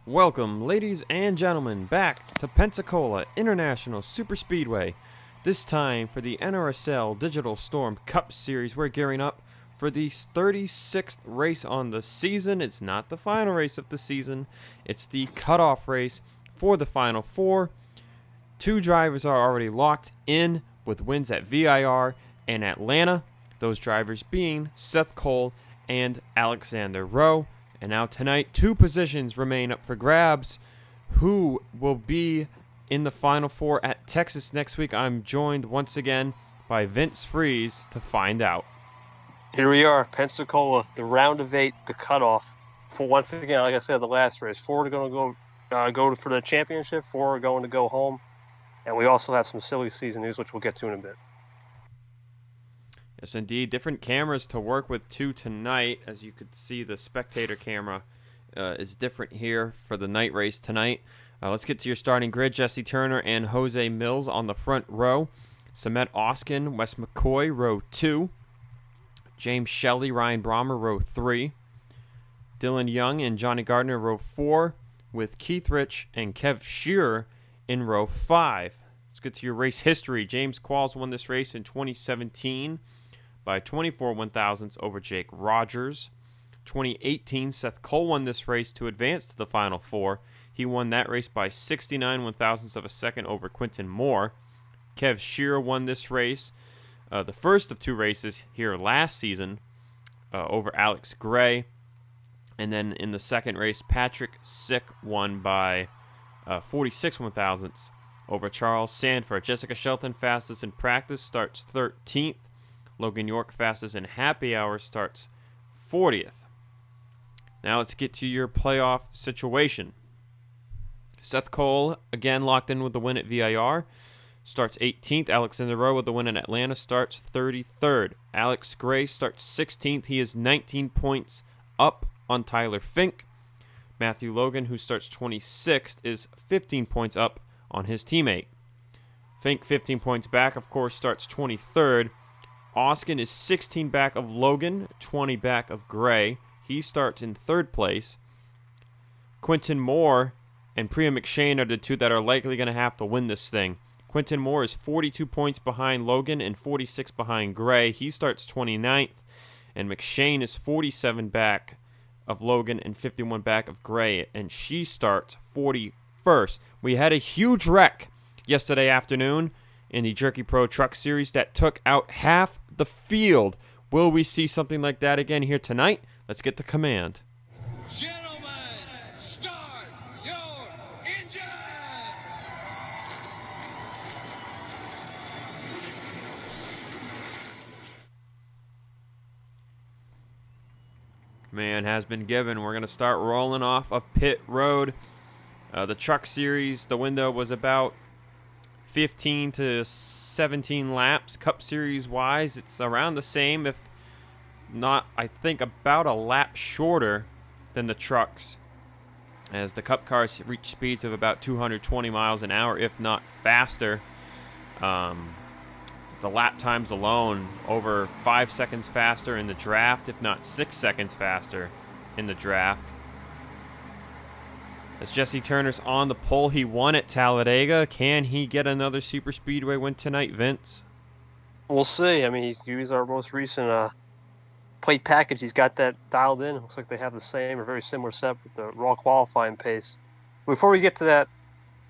Welcome, ladies and gentlemen, back to Pensacola International Superspeedway. This time for the NRSL Digital Storm Cup Series. We're gearing up for the 36th race on the season. It's not the final race of the season. It's the cutoff race for the Final Four. Two drivers are already locked in with wins at VIR and Atlanta. Those drivers being Seth Cole and Alexander Rowe. And now tonight, two positions remain up for grabs. Who will be in the Final Four at Texas next week? I'm joined once again by Vince Freeze to find out. Here we are, Pensacola, the round of 8, the cutoff. For once again, like I said, the last race. 4 are going to go for the championship. 4 are going to go home. And we also have some silly season news, which we'll get to in a bit. Yes, indeed. Different cameras to work with, too, tonight. As you could see, the spectator camera is different here for the night race tonight. Let's get to your starting grid. Jesse Turner and Jose Mills on the front row. Samet Oskin, Wes McCoy, row 2. James Shelley, Ryan Brommer, row 3. Dylan Young and Johnny Gardner, row 4. With Keith Rich and Kev Shearer in row 5. Let's get to your race history. James Qualls won this race in 2017 by 24 1/1000ths over Jake Rogers. 2018, Seth Cole won this race to advance to the Final Four. He won that race by 69 1/1000ths of a second over Quinton Moore. Kev Shearer won this race, the first of 2 races here last season, over Alex Gray. And then in the second race, Patrick Sick won by 46 1/1000ths over Charles Sanford. Jessica Shelton, fastest in practice, starts 13th. Logan York, fastest in happy hour, starts 40th. Now let's get to your playoff situation. Seth Cole, again locked in with the win at VIR, starts 18th. Alexander Rowe with the win in Atlanta, starts 33rd. Alex Gray starts 16th. He is 19 points up on Tyler Fink. Matthew Logan, who starts 26th, is 15 points up on his teammate. Fink, 15 points back, of course, starts 23rd. Oskin is 16 back of Logan, 20 back of Gray. He starts in 3rd place. Quinton Moore and Priya McShane are the two that are likely going to have to win this thing. Quinton Moore is 42 points behind Logan and 46 behind Gray. He starts 29th. And McShane is 47 back of Logan and 51 back of Gray. And she starts 41st. We had a huge wreck yesterday afternoon in the Jerky Pro Truck Series that took out half the field. Will we see something like that again here tonight? Let's get the command. Gentlemen, start your engines! Command has been given. We're going to start rolling off of pit road. The Truck Series, the window was about 15 to 17 laps. Cup Series wise, it's around the same, if not, I think, about a lap shorter than the trucks, as the Cup cars reach speeds of about 220 miles an hour, if not faster. The lap times alone over 5 seconds faster in the draft, if not 6 seconds faster in the draft. As Jesse Turner's on the pole, he won at Talladega. Can he get another super speedway win tonight, Vince? We'll see. I mean, he's used our most recent plate package. He's got that dialed in. Looks like they have the same or very similar set with the raw qualifying pace. Before we get to that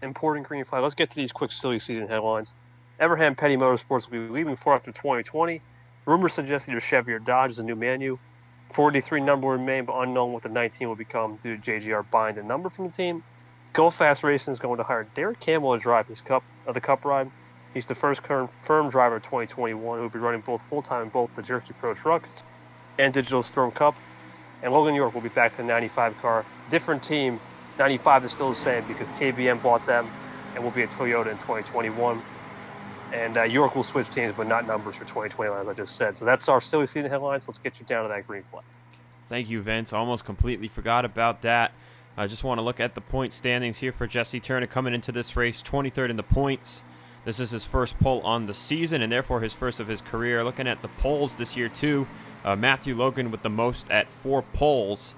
important green flag, let's get to these quick silly season headlines. Everham Petty Motorsports will be leaving Ford after 2020. Rumors suggest either Chevy or Dodge is a new menu. 43 number will remain, but unknown what the 19 will become due to JGR buying the number from the team. Go Fast Racing is going to hire Derek Campbell to drive the Cup ride. He's the first confirmed driver of 2021 who will be running both full-time in both the Jerky Pro Trucks and Digital Storm Cup. And Logan York will be back to the 95 car. Different team. 95 is still the same because KBM bought them and will be a Toyota in 2021. And York will switch teams, but not numbers for 2021, as I just said. So that's our silly season headlines. Let's get you down to that green flag. Thank you, Vince. Almost completely forgot about that. I just want to look at the point standings here for Jesse Turner coming into this race, 23rd in the points. This is his first pole on the season, and therefore his first of his career. Looking at the poles this year, too, Matthew Logan with the most at 4 poles.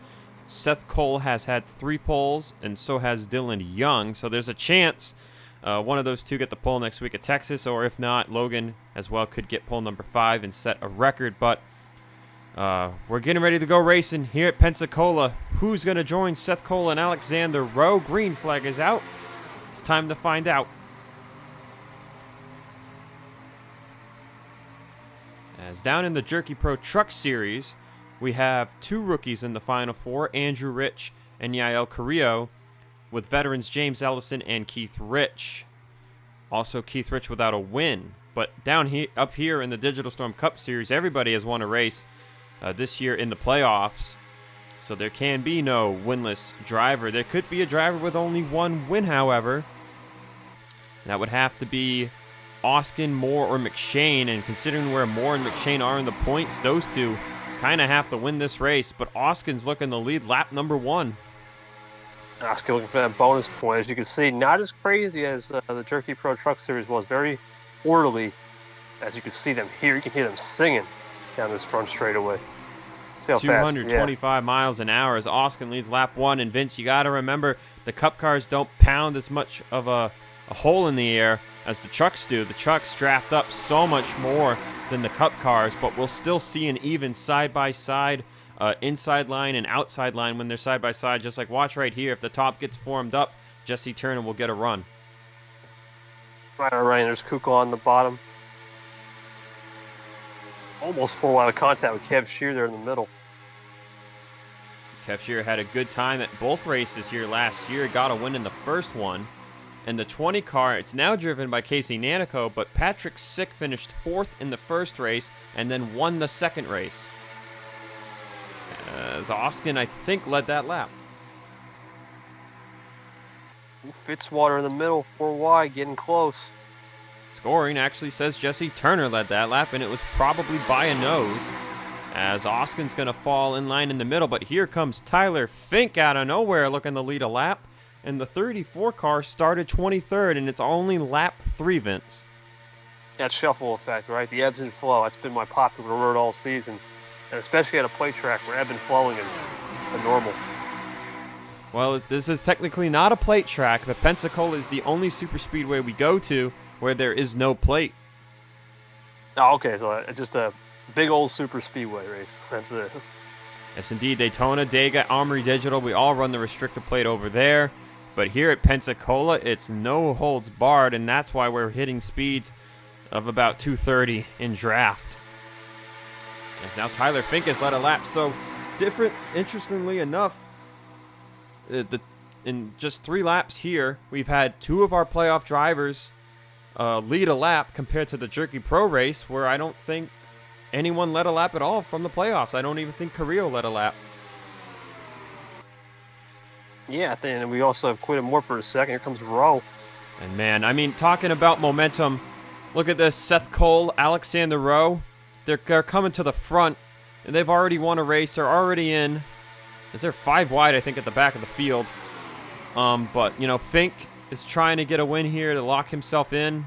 Seth Cole has had 3 poles, and so has Dylan Young. So there's a chance one of those two get the pole next week at Texas, or if not, Logan as well could get pole number 5 and set a record. But we're getting ready to go racing here at Pensacola. Who's going to join Seth Cole and Alexander Rowe? Green flag is out. It's time to find out. As down in the Jerky Pro Truck Series, we have 2 rookies in the Final Four, Andrew Rich and Yael Carrillo, with veterans James Ellison and Keith Rich. Also, Keith Rich without a win. But up here in the Digital Storm Cup Series, everybody has won a race this year in the playoffs. So there can be no winless driver. There could be a driver with only 1 win, however. That would have to be Oskin, Moore, or McShane. And considering where Moore and McShane are in the points, those two kind of have to win this race. But Oskin's looking to lead lap number 1. Oscar looking for that bonus point. As you can see, not as crazy as the Jerky Pro Truck Series was. Very orderly. As you can see them here, you can hear them singing down this front straightaway. See how 225 miles an hour as Oskin leads lap 1. And Vince, you got to remember, the Cup cars don't pound as much of a hole in the air as the trucks do. The trucks draft up so much more than the Cup cars, but we'll still see an even side-by-side inside line and outside line when they're side-by-side. Just like watch right here, if the top gets formed up, Jesse Turner will get a run. Right, there's Kuko on the bottom. Almost full out of contact with Kev Shear there in the middle. Kev Shear had a good time at both races here last year. Got a win in the first one. And the 20 car, it's now driven by Casey Nanico, but Patrick Sick finished 4th in the first race and then won the second race. As Oskin, I think, led that lap. Fitzwater in the middle, 4 wide, getting close. Scoring actually says Jesse Turner led that lap, and it was probably by a nose, as Oskin's going to fall in line in the middle. But here comes Tyler Fink out of nowhere looking to lead a lap. And the 34 car started 23rd, and it's only lap 3, Vince. That shuffle effect, right? The ebbs and flow. That's been my popular word all season. And especially at a plate track where ebb and flowing is the normal. Well, this is technically not a plate track, but Pensacola is the only super speedway we go to where there is no plate. Oh, okay, so it's just a big old super speedway race. That's it. Yes, indeed. Daytona, Dega, Armory Digital, we all run the restrictor plate over there. But here at Pensacola, it's no holds barred, and that's why we're hitting speeds of about 230 in draft. As now Tyler Fink has led a lap. So different, interestingly enough, in just 3 laps here, we've had 2 of our playoff drivers lead a lap compared to the Jerky Pro race, where I don't think anyone led a lap at all from the playoffs. I don't even think Carrillo led a lap. Yeah, and we also have Quinn Moore for a second. Here comes Rowe. And man, I mean, talking about momentum, look at this. Seth Cole, Alexander Rowe, they're coming to the front, and they've already won a race. They're already in. Is there 5 wide, I think, at the back of the field. But, you know, Fink is trying to get a win here to lock himself in.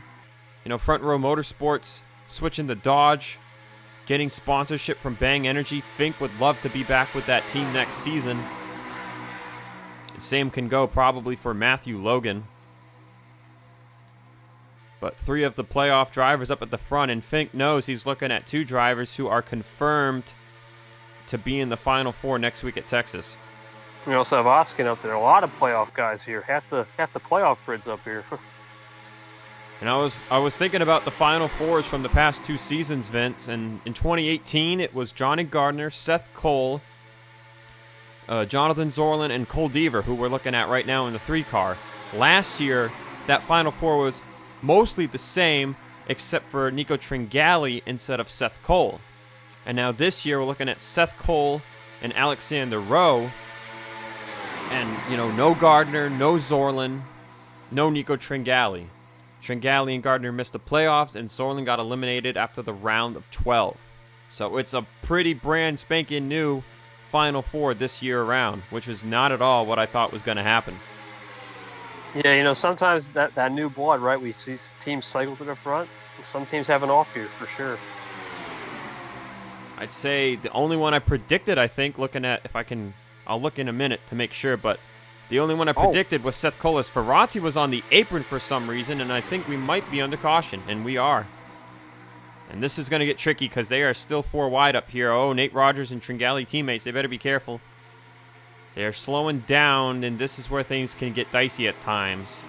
You know, Front Row Motorsports switching to Dodge, getting sponsorship from Bang Energy. Fink would love to be back with that team next season. Same can go probably for Matthew Logan. But 3 of the playoff drivers up at the front, and Fink knows he's looking at 2 drivers who are confirmed to be in the Final Four next week at Texas. We also have Oskin up there. A lot of playoff guys here. Half the playoff grids up here. And I was thinking about the Final Fours from the past 2 seasons, Vince. And in 2018, it was Johnny Gardner, Seth Cole, Jonathan Zorlin, and Cole Deaver, who we're looking at right now in the 3 car. Last year, that Final Four was mostly the same, except for Nico Tringali instead of Seth Cole. And now this year, we're looking at Seth Cole and Alexander Rowe. And, you know, no Gardner, no Zorlin, no Nico Tringali. Tringali and Gardner missed the playoffs, and Zorlin got eliminated after the round of 12. So it's a pretty brand spanking new Final Four this year around, which is not at all what I thought was going to happen. Yeah, you know, sometimes that new blood, right? We see teams cycle to the front. And some teams have an off year for sure. I'd say the only one I predicted, I think, looking at if I can, I'll look in a minute to make sure, but the only one I predicted was Seth Cole. Ferranti was on the apron for some reason, and I think we might be under caution, and we are. And this is going to get tricky because they are still 4 wide up here. Oh, Nate Rogers and Tringali teammates, they better be careful. They're slowing down, and this is where things can get dicey at times.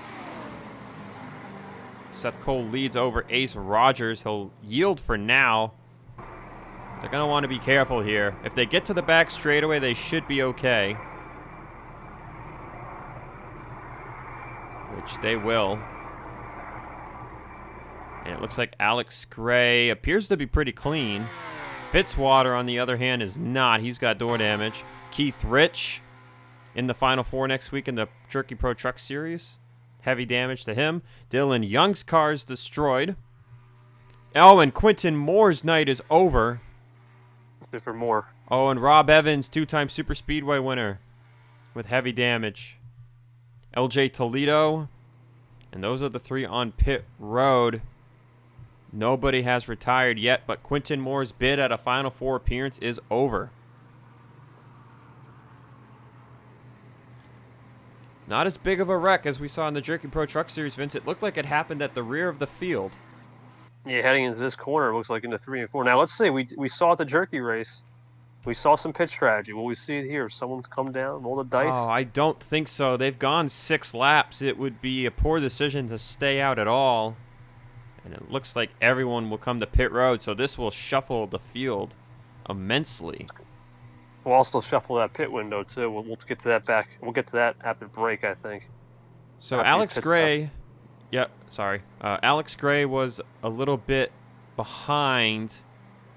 Seth Cole leads over Ace Rogers. He'll yield for now. They're going to want to be careful here. If they get to the back straightaway, they should be okay. Which they will. And it looks like Alex Gray appears to be pretty clean. Fitzwater, on the other hand, is not. He's got door damage. Keith Rich in the Final Four next week in the Jerky Pro Truck Series. Heavy damage to him. Dylan Young's car is destroyed. Oh, and Quentin Moore's night is over. For Moore. Oh, and Rob Evans, 2-time Super Speedway winner with heavy damage. LJ Toledo. And those are the 3 on pit road. Nobody has retired yet, but Quentin Moore's bid at a Final Four appearance is over. Not as big of a wreck as we saw in the Jerky Pro Truck Series, Vince. It looked like it happened at the rear of the field. Yeah, heading into this corner, it looks like into 3 and 4. Now, let's see. We saw at the Jerky race. We saw some pitch strategy. Will we see it here? Someone's come down, roll the dice? Oh, I don't think so. They've gone 6 laps. It would be a poor decision to stay out at all. And it looks like everyone will come to pit road, so this will shuffle the field immensely. We'll also shuffle that pit window, too. We'll get to that back. We'll get to that after break, I think. So after Alex Gray... Yep, sorry. Alex Gray was a little bit behind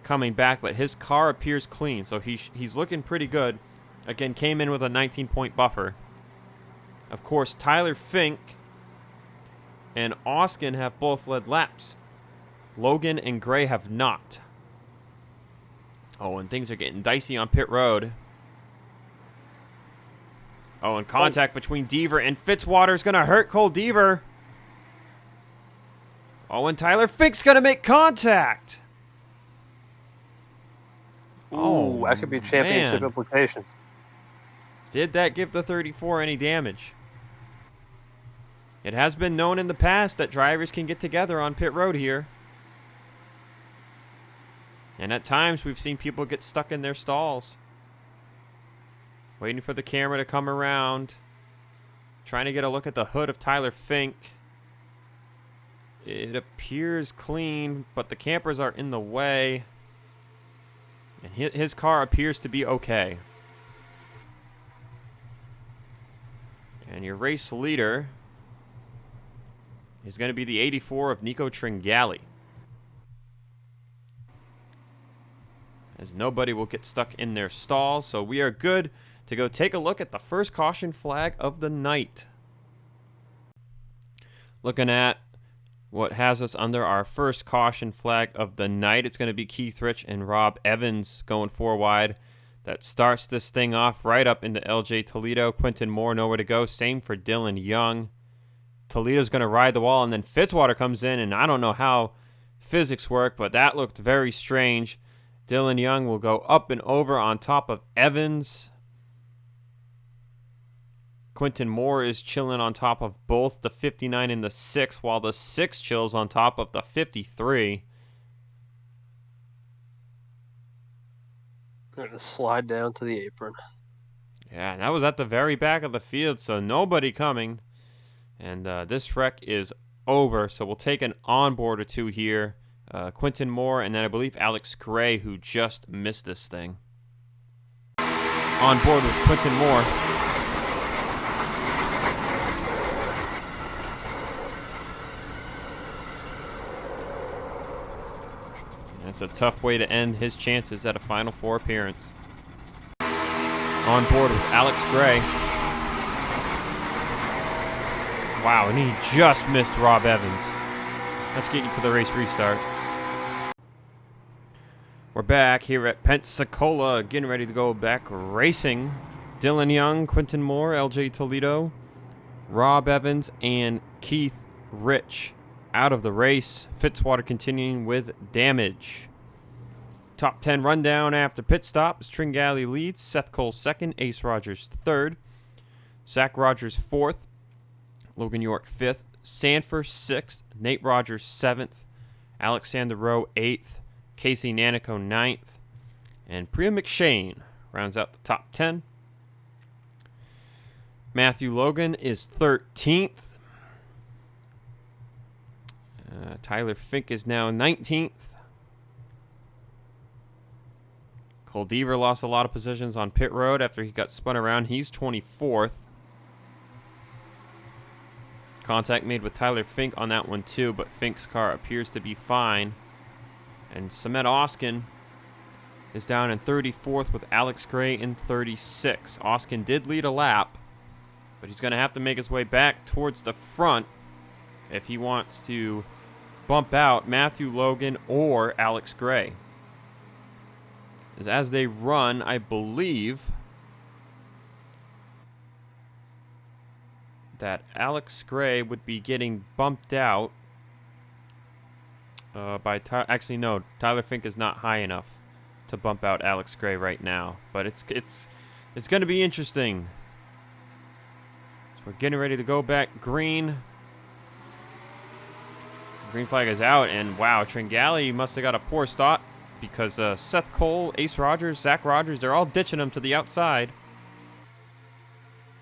coming back, but his car appears clean, so he's looking pretty good. Again, came in with a 19-point buffer. Of course, Tyler Fink and Oskin have both led laps. Logan and Gray have not. Oh, and things are getting dicey on pit road. Oh, and contact between Deaver and Fitzwater is going to hurt Cole Deaver. Oh, and Tyler Fink's going to make contact. Ooh, that could be championship implications. Did that give the 34 any damage? It has been known in the past that drivers can get together on pit road here. And at times we've seen people get stuck in their stalls. Waiting for the camera to come around. Trying to get a look at the hood of Tyler Fink. It appears clean, but the campers are in the way. And his car appears to be okay. And your race leader is going to be the 84 of Nico Tringali. As nobody will get stuck in their stalls, so we are good to go take a look at the first caution flag of the night. Looking at what has us under our first caution flag of the night, it's going to be Keith Rich and Rob Evans going 4 wide. That starts this thing off right up into LJ Toledo. Quentin Moore nowhere to go. Same for Dylan Young. Toledo's going to ride the wall, and then Fitzwater comes in, and I don't know how physics work, but that looked very strange. Dylan Young will go up and over on top of Evans. Quentin Moore is chilling on top of both the 59 and the 6, while the 6 chills on top of the 53. They're going to slide down to the apron. Yeah, and that was at the very back of the field, so nobody coming. And this wreck is over, so we'll take an onboard or two here. Quentin Moore, and then I believe Alex Gray, who just missed this thing. On board with Quentin Moore. And it's a tough way to end his chances at a Final Four appearance. On board with Alex Gray. Wow, and he just missed Rob Evans. Let's get you to the race restart. We're back here at Pensacola, getting ready to go back racing. Dylan Young, Quentin Moore, LJ Toledo, Rob Evans, and Keith Rich out of the race. Fitzwater continuing with damage. Top 10 rundown after pit stops. Tringali leads. Seth Cole second. Ace Rogers third. Zach Rogers fourth. Logan York fifth. Sanford sixth. Nate Rogers seventh. Alexander Rowe eighth. Casey Nanico ninth. And Priya McShane rounds out the top 10. Matthew Logan is 13th. Tyler Fink is now 19th. Cole Deaver lost a lot of positions on pit road after he got spun around. He's 24th. Contact made with Tyler Fink on that one too, but Fink's car appears to be fine. And Samet Oskin is down in 34th with Alex Gray in 36. Oskin did lead a lap, but he's going to have to make his way back towards the front if he wants to bump out Matthew Logan or Alex Gray. As they run, I believe that Alex Gray would be getting bumped out by actually no, Tyler Fink is not high enough to bump out Alex Gray right now, but it's going to be interesting. So we're getting ready to go back green. Green flag is out, and wow, Tringali must have got a poor start because Seth Cole, Ace Rogers, Zach Rogers, they're all ditching him to the outside.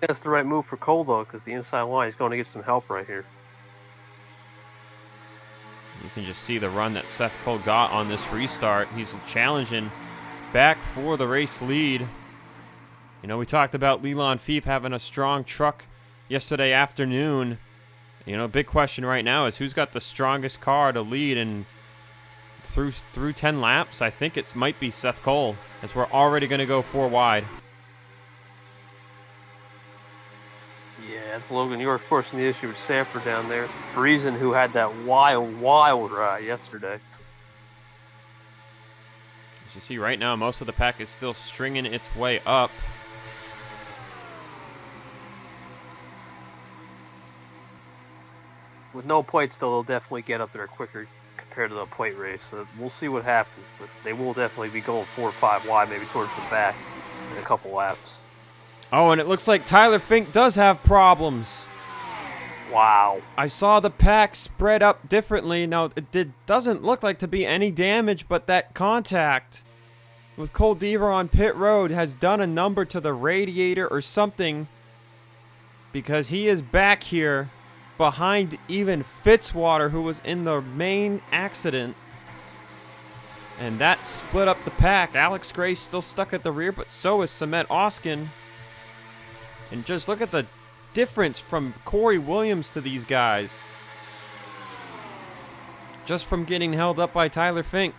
That's the right move for Cole, though, because the inside line is going to get some help right here. You can just see the run that Seth Cole got on this restart. He's challenging back for the race lead. You know, we talked about Leland Fief having a strong truck yesterday afternoon. You know, big question right now is who's got the strongest car to lead and through 10 laps. I think it might be Seth Cole, as we're already going to go 4 wide. Yeah, it's Logan York forcing the issue with Sanford down there. Friesen, who had that wild ride yesterday. As you see right now, most of the pack is still stringing its way up. With no plates, though, they'll definitely get up there quicker compared to the plate race. So we'll see what happens, but they will definitely be going 4 or 5 wide, maybe towards the back in a couple laps. Oh, and it looks like Tyler Fink does have problems. Wow. I saw the pack spread up differently. Now, it doesn't look like to be any damage, but that contact with Cole Deaver on pit road has done a number to the radiator or something, because he is back here behind even Fitzwater, who was in the main accident. And that split up the pack. Alex Gray's still stuck at the rear, but so is Samet Oskin. And just look at the difference from Corey Williams to these guys. Just from getting held up by Tyler Fink.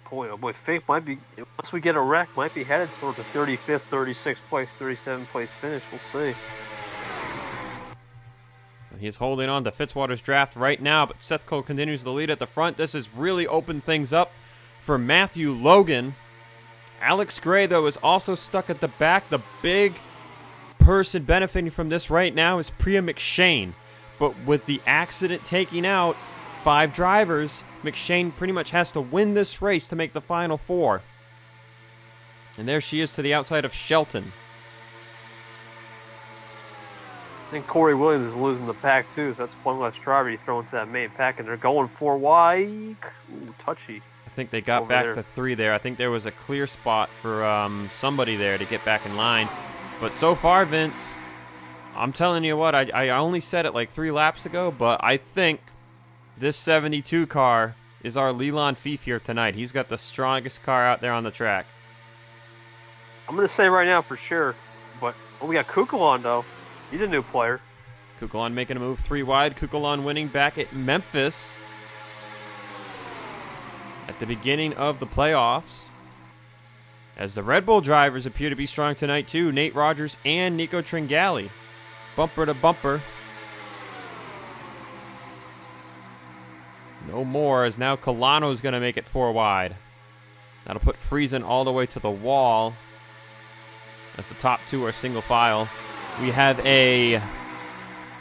Boy, oh boy, Fink might be, once we get a wreck, might be headed towards the 35th, 36th place, 37th place finish. We'll see. He's holding on to Fitzwater's draft right now, but Seth Cole continues to lead at the front. This has really opened things up for Matthew Logan. Alex Gray, though, is also stuck at the back. The big person benefiting from this right now is Priya McShane. But with the accident taking out 5 drivers, McShane pretty much has to win this race to make the final 4. And there she is to the outside of Shelton. I think Corey Williams is losing the pack, too, so that's one less driver you throw into that main pack, and they're going 4 wide. Ooh, touchy. I think they got back to 3 there. I think there was a clear spot for somebody there to get back in line. But so far, Vince, I'm telling you what, I only said it like 3 laps ago, but I think this 72 car is our Leland Fief here tonight. He's got the strongest car out there on the track. I'm going to say right now for sure, but we got Kukulon, though. He's a new player. Kukulon making a move 3 wide. Kukulon winning back at Memphis at the beginning of the playoffs. As the Red Bull drivers appear to be strong tonight too. Nate Rogers and Nico Tringali. Bumper to bumper. No more, as now Colano's going to make it 4 wide. That'll put Friesen all the way to the wall, as the top 2 are single file. We have a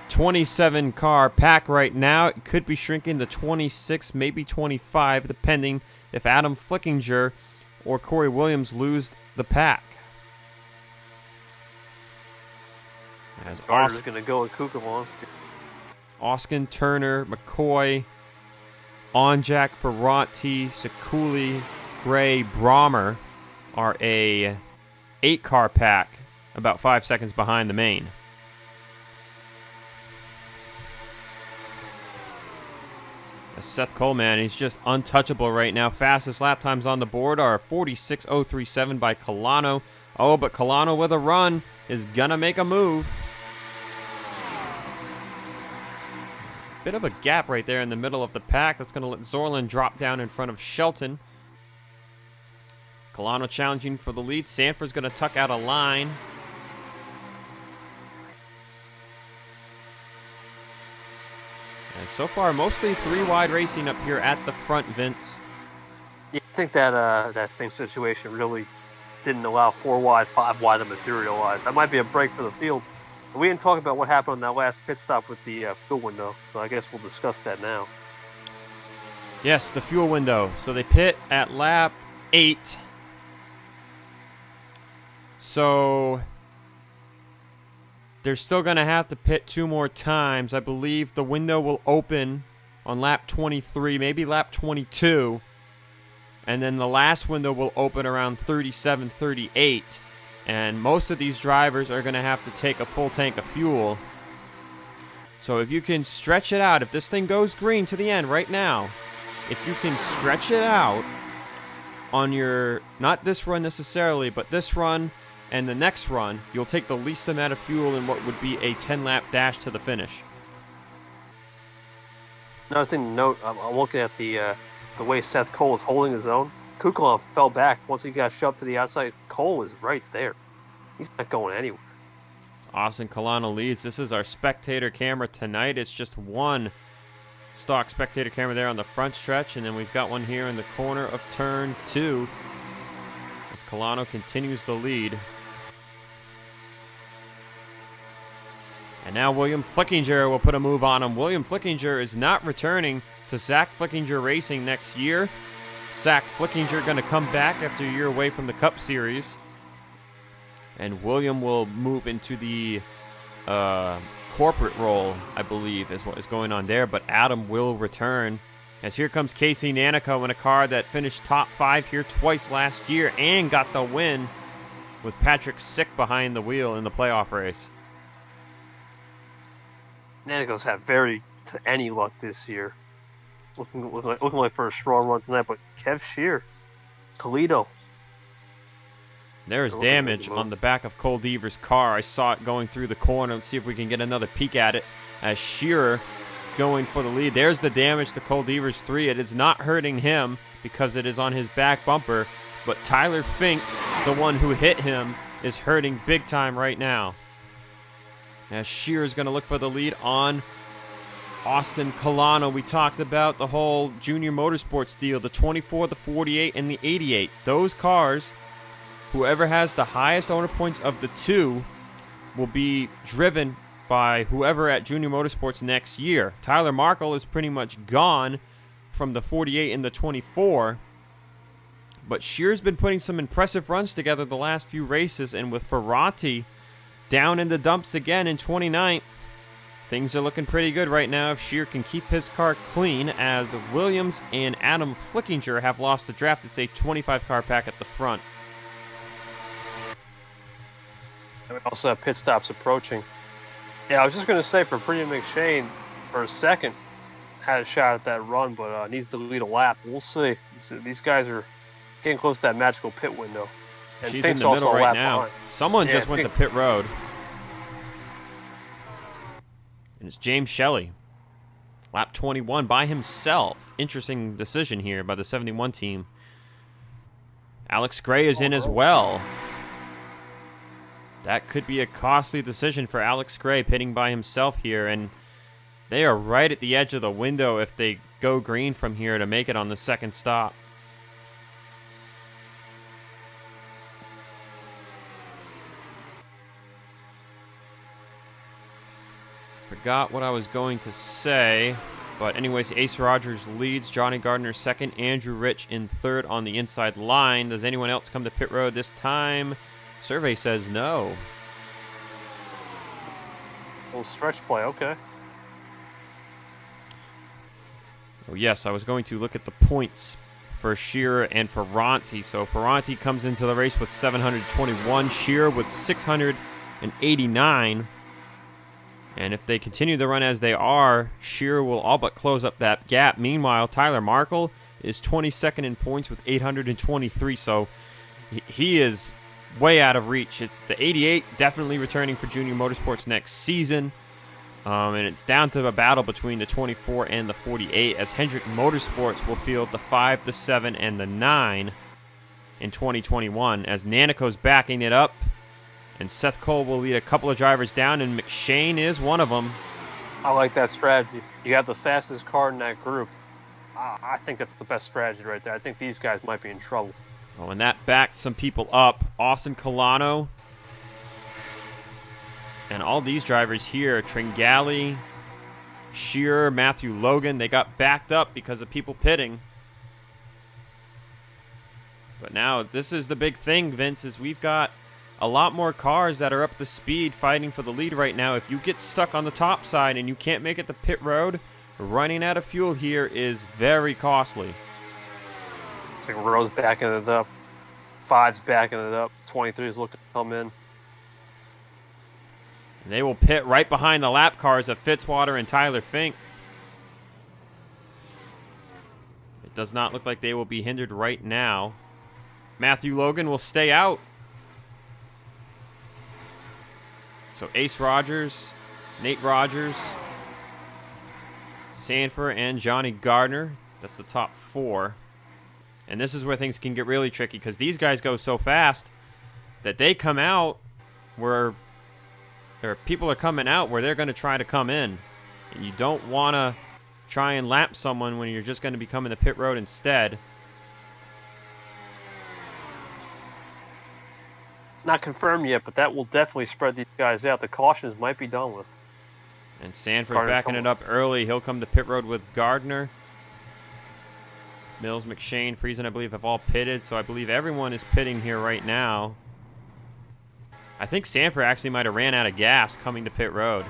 27 car pack right now. It could be shrinking to 26, maybe 25, depending if Adam Flickinger or Corey Williams lose the pack. As Carter's going to go with Kukalon. Oskin, Turner, McCoy, Onjak, Ferranti, Sekuli, Gray, Brahmer are a 8-car pack, about 5 seconds behind the main. Seth Cole, man, he's just untouchable right now. Fastest lap times on the board are 46.037 by Colano. Oh, but Colano with a run is going to make a move. Bit of a gap right there in the middle of the pack. That's going to let Zorlin drop down in front of Shelton. Colano challenging for the lead. Sanford's going to tuck out a line. And so far, mostly 3-wide racing up here at the front, Vince. Yeah, I think that thing situation really didn't allow 4-wide, 5-wide to materialize. That might be a break for the field. We didn't talk about what happened on that last pit stop with the fuel window, so I guess we'll discuss that now. Yes, the fuel window. So they pit at lap 8. So they're still going to have to pit 2 more times. I believe the window will open on lap 23, maybe lap 22. And then the last window will open around 37, 38. And most of these drivers are going to have to take a full tank of fuel. So if you can stretch it out, if this thing goes green to the end right now, if you can stretch it out on your, not this run necessarily, but this run and the next run, you'll take the least amount of fuel in what would be a 10-lap dash to the finish. Another thing to note, I'm looking at the way Seth Cole is holding his own. Kukalon fell back once he got shoved to the outside. Cole is right there. He's not going anywhere. Austin Colano leads. This is our spectator camera tonight. It's just one stock spectator camera there on the front stretch, and then we've got one here in the corner of turn 2 as Colano continues the lead. And now William Flickinger will put a move on him. William Flickinger is not returning to Zach Flickinger Racing next year. Zach Flickinger going to come back after a year away from the Cup Series. And William will move into the corporate role, I believe, is what is going on there. But Adam will return. As here comes Casey Nanico in a car that finished top 5 here twice last year and got the win with Patrick Sick behind the wheel in the playoff race. Nanico's had very to any luck this year. Looking like for a strong run tonight, but Kev Shear, Toledo. There's damage on the back of Cole Deaver's car. I saw it going through the corner. Let's see if we can get another peek at it as Shearer going for the lead. There's the damage to Cole Deaver's 3. It is not hurting him because it is on his back bumper, but Tyler Fink, the one who hit him, is hurting big time right now. As Shearer is going to look for the lead on Austin Colano. We talked about the whole junior motorsports deal, the 24, the 48, and the 88. Those cars, whoever has the highest owner points of the 2 will be driven by whoever at junior motorsports next year. Tyler Markle is pretty much gone from the 48 and the 24, but Shear's been putting some impressive runs together the last few races, and with Ferranti down in the dumps again in 29th, things are looking pretty good right now if Shear can keep his car clean, as Williams and Adam Flickinger have lost the draft. It's a 25-car pack at the front. And we also have pit stops approaching. Yeah, I was just going to say for Brian McShane, for a second, had a shot at that run, but needs to lead a lap. We'll see. These guys are getting close to that magical pit window. And She's Fink's in the middle also a right lap now. behind. Someone Yeah, just went to pit road. And it's James Shelley. Lap 21 by himself. Interesting decision here by the 71 team. Alex Gray is in as well. That could be a costly decision for Alex Gray pitting by himself here. And they are right at the edge of the window if they go green from here to make it on the second stop. Forgot what I was going to say. But anyways, Ace Rogers leads. Johnny Gardner second. Andrew Rich in third on the inside line. Does anyone else come to pit road this time? Survey says no. Little stretch play, okay. Oh, yes, I was going to look at the points for Shearer and Ferranti. So Ferranti comes into the race with 721. Shearer with 689. And if they continue to run as they are, Shearer will all but close up that gap. Meanwhile, Tyler Markle is 22nd in points with 823. So he is way out of reach. It's the 88 definitely returning for Junior Motorsports next season. And it's down to a battle between the 24 and the 48 as Hendrick Motorsports will field the 5, the 7, and the 9 in 2021 as Nanico's backing it up. And Seth Cole will lead a couple of drivers down, and McShane is one of them. I like that strategy. You have the fastest car in that group. I think that's the best strategy right there. I think these guys might be in trouble. Oh, and that backed some people up. Austin Colano. And all these drivers here, Tringali, Shearer, Matthew Logan, they got backed up because of people pitting. But now this is the big thing, Vince, is we've got a lot more cars that are up to speed fighting for the lead right now. If you get stuck on the top side and you can't make it to pit road, running out of fuel here is very costly. It's like Rowe's backing it up. 5's backing it up. 23's looking to come in. And they will pit right behind the lap cars of Fitzwater and Tyler Fink. It does not look like they will be hindered right now. Matthew Logan will stay out. So Ace Rogers, Nate Rogers, Sanford, and Johnny Gardner. That's the top 4. And this is where things can get really tricky because these guys go so fast that they come out where people are coming out where they're going to try to come in. And you don't want to try and lap someone when you're just going to be coming to pit road instead. Not confirmed yet, but that will definitely spread these guys out. The cautions might be done with. And Sanford's backing it up early. He'll come to pit road with Gardner. Mills, McShane, Friesen, I believe, have all pitted. So I believe everyone is pitting here right now. I think Sanford actually might have ran out of gas coming to pit road.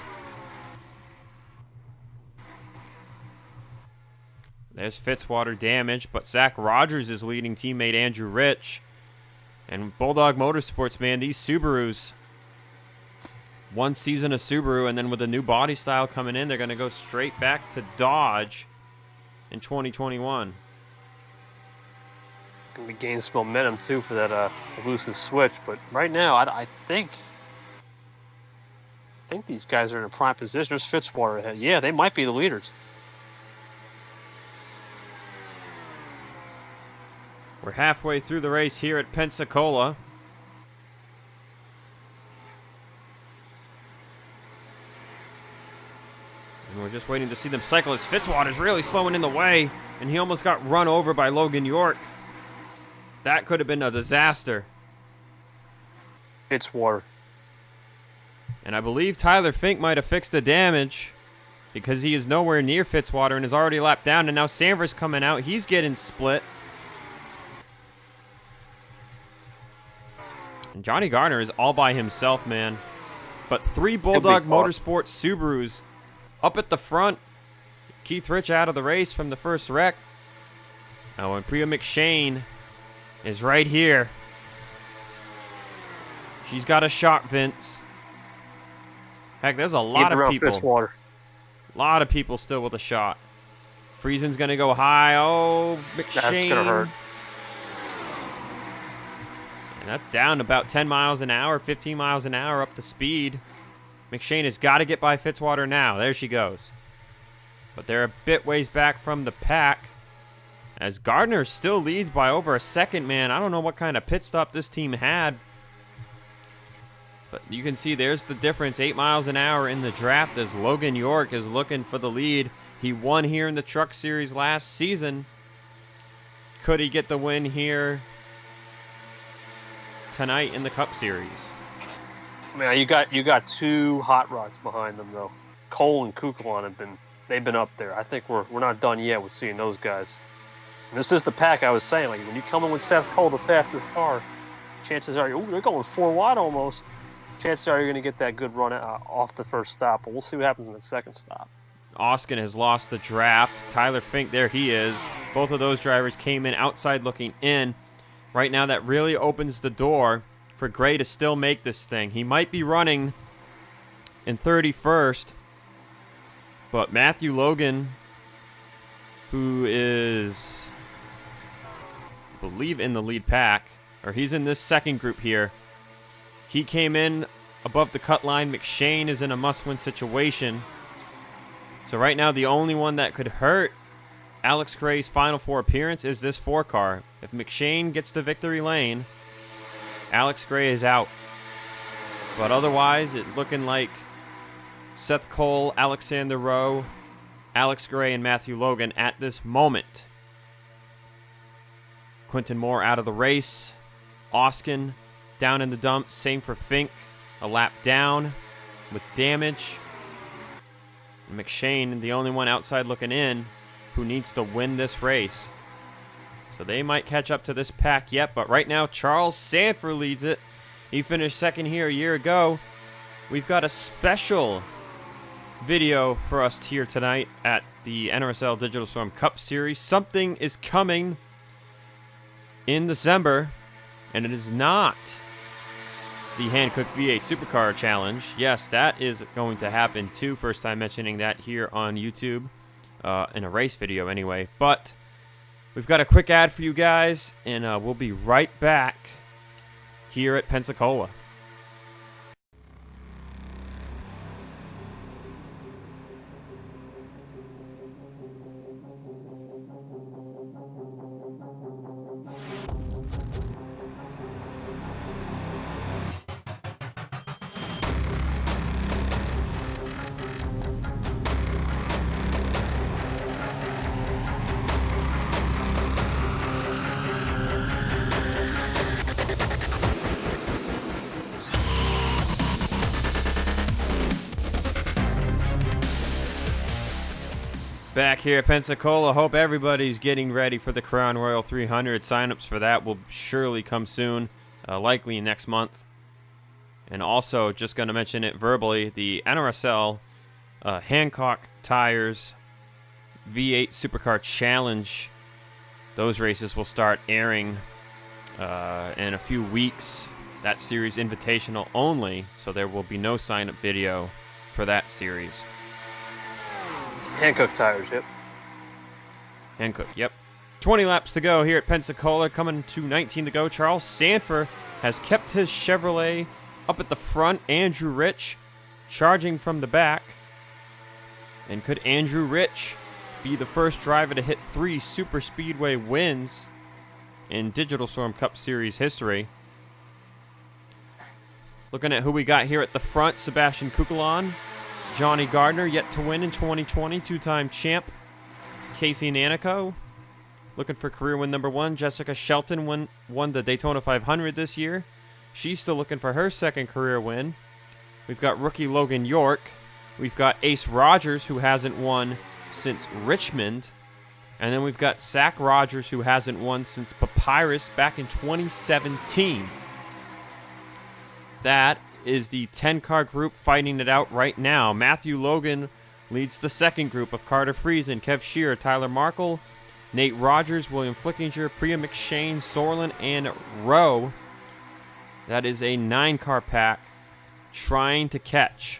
There's Fitzwater damage, but Zach Rogers is leading teammate Andrew Rich. And Bulldog Motorsports, man, these Subarus, one season of Subaru, and then with a new body style coming in, they're going to go straight back to Dodge in 2021. Going to gain some momentum, too, for that elusive switch. But right now, I think these guys are in a prime position. There's Fitzwater ahead. Yeah, they might be the leaders. We're halfway through the race here at Pensacola. And we're just waiting to see them cycle as Fitzwater's really slowing in the way, and he almost got run over by Logan York. That could have been a disaster. Fitzwater. And I believe Tyler Fink might have fixed the damage because he is nowhere near Fitzwater and is already lapped down, and now Sanford's coming out. He's getting split. And Johnny Gardner is all by himself, man. But 3 Bulldog Motorsports Subarus up at the front. Keith Rich out of the race from the first wreck. Now, and Priya McShane is right here. She's got a shot, Vince. Heck, there's a lot of people. Fitzwater. A lot of people still with a shot. Friesen's going to go high. Oh, McShane. That's going to hurt. And that's down about 10 miles an hour, 15 miles an hour up to speed. McShane has got to get by Fitzwater now. There she goes. But they're a bit ways back from the pack. As Gardner still leads by over a second, man. I don't know what kind of pit stop this team had. But you can see there's the difference. 8 miles an hour in the draft as Logan York is looking for the lead. He won here in the Truck Series last season. Could he get the win here tonight in the Cup Series? Man, you got 2 hot rods behind them, though. Cole and Kukulon they've been up there. I think we're not done yet with seeing those guys. And this is the pack I was saying. Like when you come in with Seth Cole, the fastest car, chances are, they're going 4 wide almost. Chances are you're going to get that good run off the first stop. But we'll see what happens in the second stop. Oskin has lost the draft. Tyler Fink, there he is. Both of those drivers came in outside looking in. Right now, that really opens the door for Gray to still make this thing. He might be running in 31st, but Matthew Logan, who is, I believe, in the lead pack, or he's in this second group here, he came in above the cut line. McShane is in a must-win situation. So right now, the only one that could hurt Alex Gray's Final Four appearance is this 4-car. If McShane gets to victory lane, Alex Gray is out. But otherwise, it's looking like Seth Cole, Alexander Rowe, Alex Gray, and Matthew Logan at this moment. Quentin Moore out of the race. Oskin down in the dumps. Same for Fink. A lap down with damage. McShane, the only one outside looking in, who needs to win this race. So they might catch up to this pack yet, but right now Charles Sanford leads it. He finished second here a year ago. We've got a special video for us here tonight at the NRSL Digital Storm Cup Series. Something is coming in December, and it is not the Hankook V8 Supercar Challenge. Yes, that is going to happen too. First time mentioning that here on YouTube, in a race video anyway. But we've got a quick ad for you guys, and we'll be right back here at Pensacola. Back here at Pensacola. Hope everybody's getting ready for the Crown Royal 300. Signups for that will surely come soon, likely next month. And also, just going to mention it verbally, the NRSL Hancock Tires V8 Supercar Challenge. Those races will start airing in a few weeks. That series invitational only, so there will be no sign-up video for that series. Hankook tires, yep. Hankook, yep. 20 laps to go here at Pensacola. Coming to 19 to go. Charles Sanford has kept his Chevrolet up at the front. Andrew Rich charging from the back. And could Andrew Rich be the first driver to hit 3 Super Speedway wins in Digital Storm Cup Series history? Looking at who we got here at the front. Sebastian Kukulon. Johnny Gardner, yet to win in 2020, 2-time champ. Casey Nanico, looking for career win number 1. Jessica Shelton won the Daytona 500 this year. She's still looking for her second career win. We've got rookie Logan York. We've got Ace Rogers, who hasn't won since Richmond. And then we've got Zach Rogers, who hasn't won since Papyrus back in 2017. That is the 10-car group fighting it out right now. Matthew Logan leads the second group of Carter Friesen, Kev Shearer, Tyler Markle, Nate Rogers, William Flickinger, Priya McShane, Sorlin, and Rowe. That is a 9-car pack trying to catch.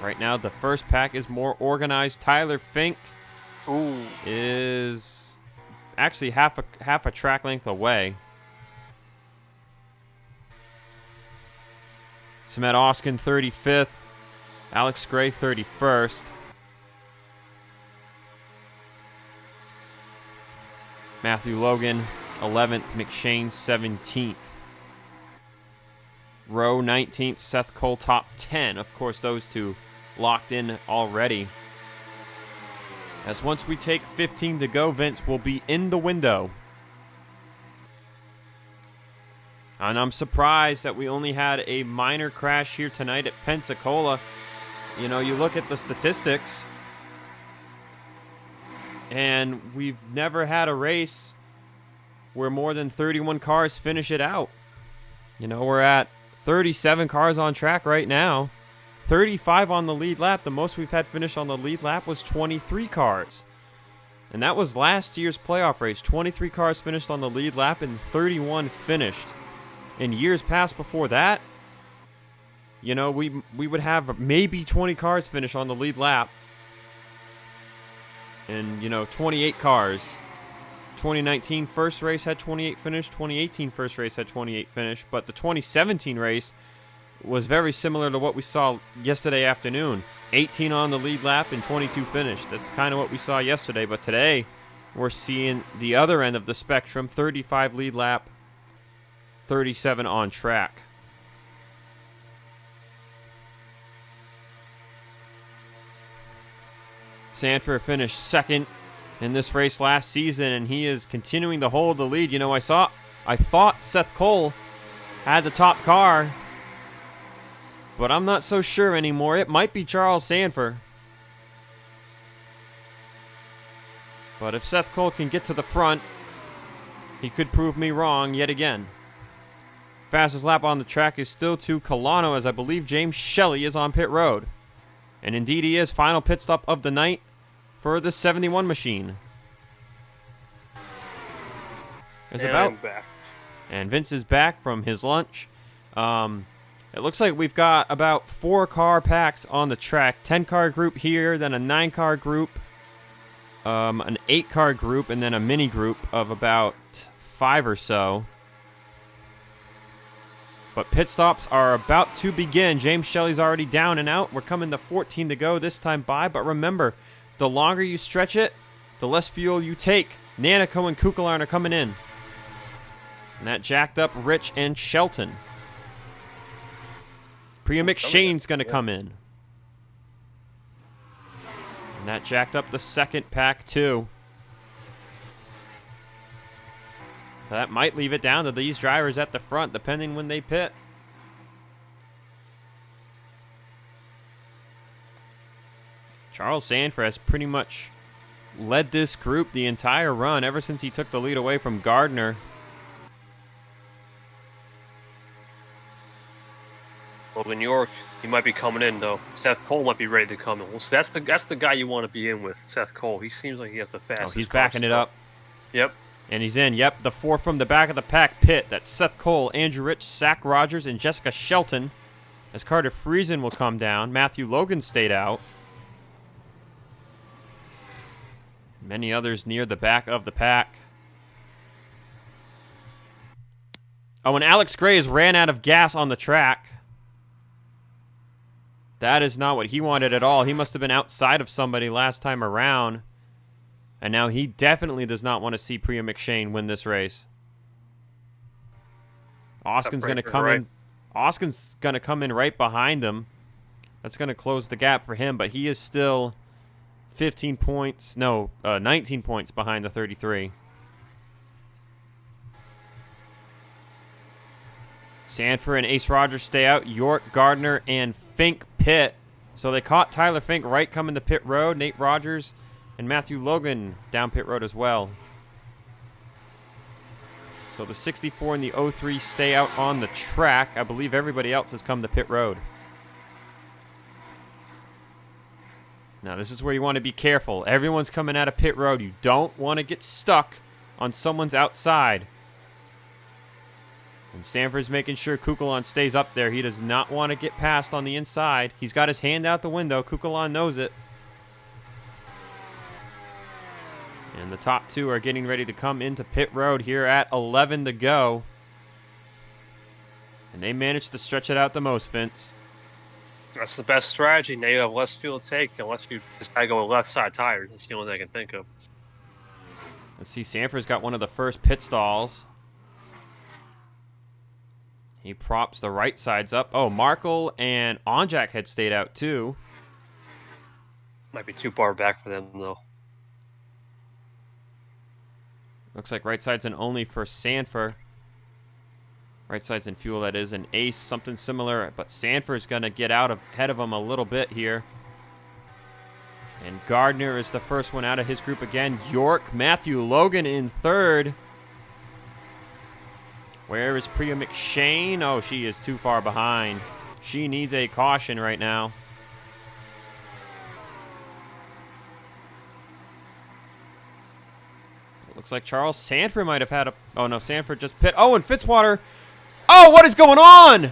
Right now, the first pack is more organized. Tyler Fink is actually half a track length away. Samet Oskin, 35th. Alex Gray, 31st. Matthew Logan, 11th. McShane, 17th. Rowe, 19th. Seth Cole, top 10. Of course, those two locked in already. As once we take 15 to go, Vince will be in the window. And I'm surprised that we only had a minor crash here tonight at Pensacola. You know, you look at the statistics, and we've never had a race where more than 31 cars finish it out. You know, we're at 37 cars on track right now. 35 on the lead lap. The most we've had finish on the lead lap was 23 cars. And that was last year's playoff race. 23 cars finished on the lead lap and 31 finished. In years past before that, you know, we would have maybe 20 cars finish on the lead lap. And, you know, 28 cars. 2019 first race had 28 finish. 2018 first race had 28 finish. But the 2017 race was very similar to what we saw yesterday afternoon. 18 on the lead lap and 22 finished. That's kind of what we saw yesterday. But today, we're seeing the other end of the spectrum. 35 lead lap, 37 on track. Sanford finished second in this race last season, and he is continuing to hold the lead. You know, I thought Seth Cole had the top car, but I'm not so sure anymore. It might be Charles Sanford. But if Seth Cole can get to the front, he could prove me wrong yet again. Fastest lap on the track is still to Colano, as I believe James Shelley is on pit road. And indeed he is. Final pit stop of the night for the 71 machine. And Vince is back from his lunch. It looks like we've got about 4 car packs on the track. 10-car group here, then a 9-car group, an 8-car group, and then a mini group of about 5 or so. But pit stops are about to begin. James Shelley's already down and out. We're coming to 14 to go this time by. But remember, the longer you stretch it, the less fuel you take. Nanico and Kukelarn are coming in. And that jacked up Rich and Shelton. Priya McShane's going to come in. And that jacked up the second pack too. So that might leave it down to these drivers at the front, depending when they pit. Charles Sanford has pretty much led this group the entire run ever since he took the lead away from Gardner. Well, in New York, he might be coming in, though. Seth Cole might be ready to come in. Well, so that's the guy you want to be in with, Seth Cole. He seems like he has the fastest. Oh, he's backing it up. Yep. And he's in. Yep, the 4 from the back of the pack pit. That's Seth Cole, Andrew Rich, Zach Rogers, and Jessica Shelton. As Carter Friesen will come down. Matthew Logan stayed out. Many others near the back of the pack. Oh, and Alex Gray has ran out of gas on the track. That is not what he wanted at all. He must have been outside of somebody last time around. And now he definitely does not want to see Priya McShane win this race. Austin's going to come in. Austin's going to come in right behind him. That's going to close the gap for him, but he is still 19 points behind the 33. Sanford and Ace Rogers stay out. York, Gardner, and Fink pit. So they caught Tyler Fink right coming to pit road. Nate Rogers and Matthew Logan down pit road as well. So the 64 and the 03 stay out on the track. I believe everybody else has come to pit road. Now this is where you want to be careful. Everyone's coming out of pit road. You don't want to get stuck on someone's outside. And Sanford's making sure Kukelarn stays up there. He does not want to get past on the inside. He's got his hand out the window. Kukelarn knows it. And the top 2 are getting ready to come into pit road here at 11 to go. And they managed to stretch it out the most, Vince. That's the best strategy. Now you have less fuel to take unless you just gotta go with left side tires. That's the only thing I can think of. Let's see, Sanford's got one of the first pit stalls. He props the right sides up. Oh, Markle and Onjak had stayed out too. Might be too far back for them, though. Looks like right side's an only for Sanford. Right side's in fuel, that is. An ace, something similar. But Sanford's going to get out ahead of him a little bit here. And Gardner is the first one out of his group again. York, Matthew Logan in third. Where is Priya McShane? Oh, she is too far behind. She needs a caution right now. It looks like Charles Sanford might have had a... Oh, no, Sanford just pit. Oh, and Fitzwater. Oh, what is going on?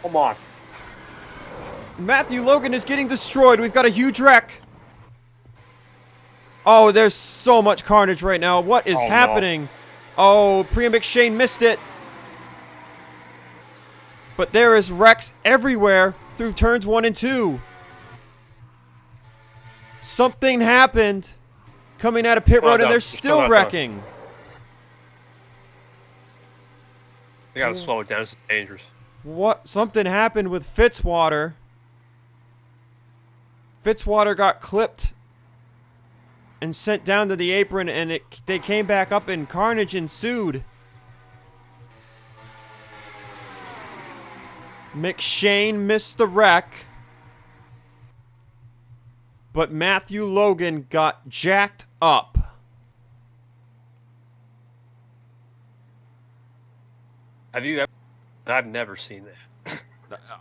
Come on. Matthew Logan is getting destroyed. We've got a huge wreck. Oh, there's so much carnage right now. What is happening? No. Oh, Priya McShane missed it. But there is wrecks everywhere through turns 1 and 2. Something happened coming out of pit road, and they're still wrecking. They gotta slow it down. It's dangerous. What? Something happened with Fitzwater. Fitzwater got clipped and sent down to the apron, and they came back up and carnage ensued. McShane missed the wreck, but Matthew Logan got jacked up. Have you ever? I've never seen that.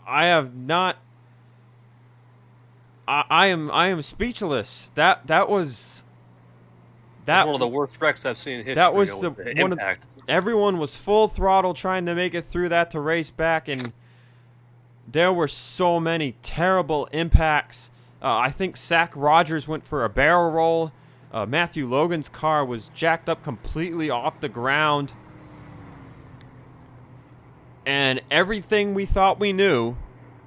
I have not. I am speechless. That was one of the worst wrecks I've seen in history. That was the impact. Everyone was full throttle trying to make it through that to race back, and there were so many terrible impacts. I think Zach Rogers went for a barrel roll. Matthew Logan's car was jacked up completely off the ground. And everything we thought we knew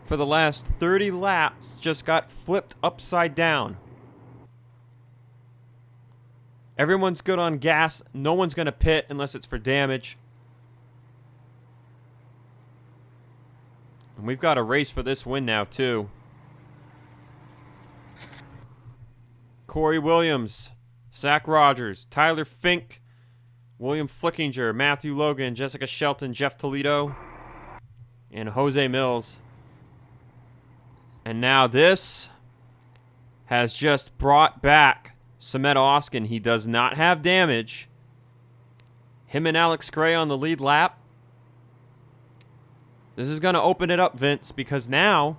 for the last 30 laps just got flipped upside down. Everyone's good on gas. No one's going to pit unless it's for damage. And we've got a race for this win now, too. Corey Williams, Zach Rogers, Tyler Fink, William Flickinger, Matthew Logan, Jessica Shelton, Jeff Toledo, and Jose Mills. And now this has just brought back Samet Oskin. He does not have damage. Him and Alex Gray on the lead lap. This is going to open it up, Vince, because now...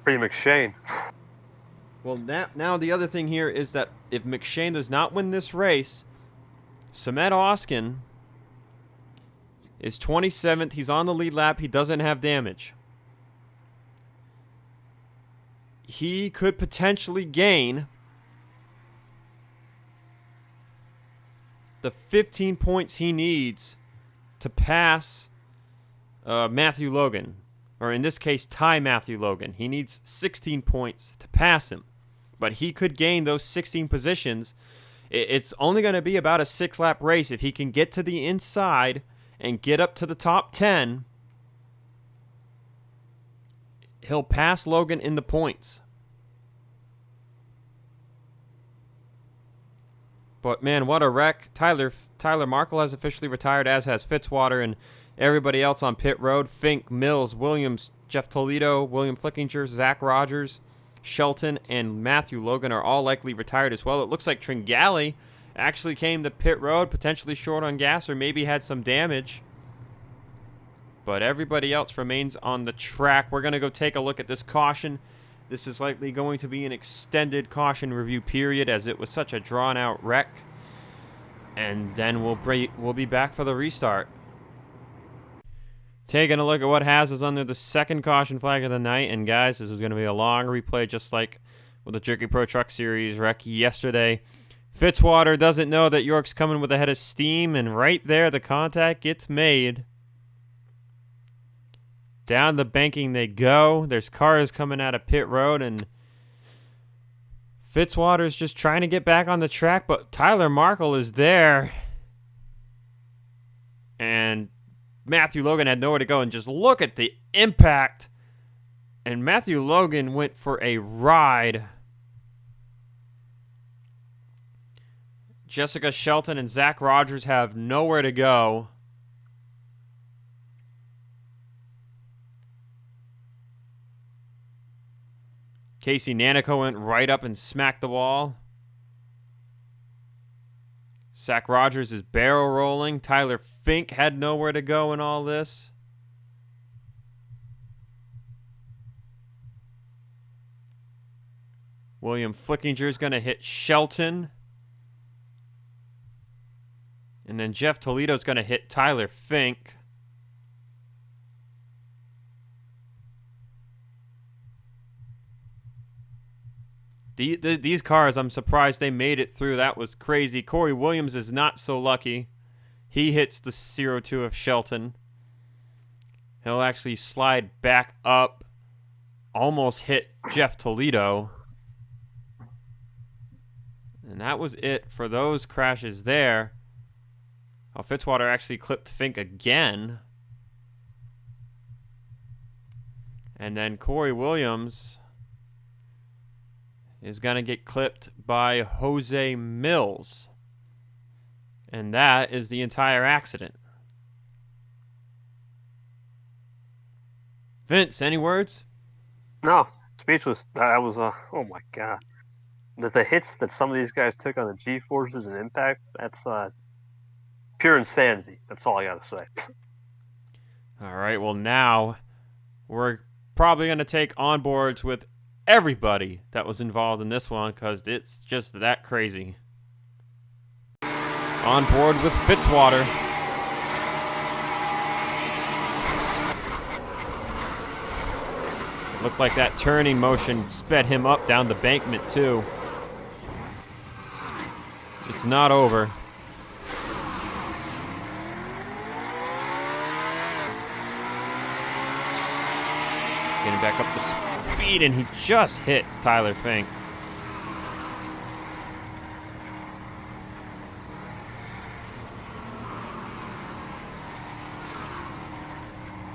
Priya McShane. Well, now the other thing here is that if McShane does not win this race, Samet Oskin is 27th. He's on the lead lap. He doesn't have damage. He could potentially gain the 15 points he needs to pass Matthew Logan. Or in this case, tie Matthew Logan. He needs 16 points to pass him. But he could gain those 16 positions. It's only going to be about a 6-lap race. If he can get to the inside and get up to the top 10, he'll pass Logan in the points. But, man, what a wreck. Tyler Markle has officially retired, as has Fitzwater, and everybody else on pit road. Fink, Mills, Williams, Jeff Toledo, William Flickinger, Zach Rogers, Shelton, and Matthew Logan are all likely retired as well. It looks like Tringali actually came to pit road, potentially short on gas, or maybe had some damage. But everybody else remains on the track. We're going to go take a look at this caution. This is likely going to be an extended caution review period, as it was such a drawn-out wreck. And then we'll be back for the restart. Taking a look at what is under the second caution flag of the night. And, guys, this is going to be a long replay, just like with the Jerky Pro Truck Series wreck yesterday. Fitzwater doesn't know that York's coming with a head of steam, and right there the contact gets made. Down the banking they go. There's cars coming out of pit road, and Fitzwater's just trying to get back on the track, but Tyler Markle is there. And Matthew Logan had nowhere to go, and just look at the impact. And Matthew Logan went for a ride. Jessica Shelton and Zach Rogers have nowhere to go. Casey Nanico went right up and smacked the wall. Zach Rogers is barrel rolling. Tyler Fink had nowhere to go in all this. William Flickinger is going to hit Shelton. And then Jeff Toledo's going to hit Tyler Fink. These cars, I'm surprised they made it through. That was crazy. Corey Williams is not so lucky. He hits the 0-2 of Shelton. He'll actually slide back up. Almost hit Jeff Toledo. And that was it for those crashes there. Oh, Fitzwater actually clipped Fink again. And then Corey Williams is going to get clipped by Jose Mills. And that is the entire accident. Vince, any words? No, speechless. That was, oh my God. The hits that some of these guys took on the G-forces and impact, that's pure insanity. That's all I got to say. All right, well now we're probably going to take onboards with everybody that was involved in this one because it's just that crazy. On board with Fitzwater. Looked like that turning motion sped him up down the bankment too. It's not over. He's getting back up to speed, and he just hits Tyler Fink.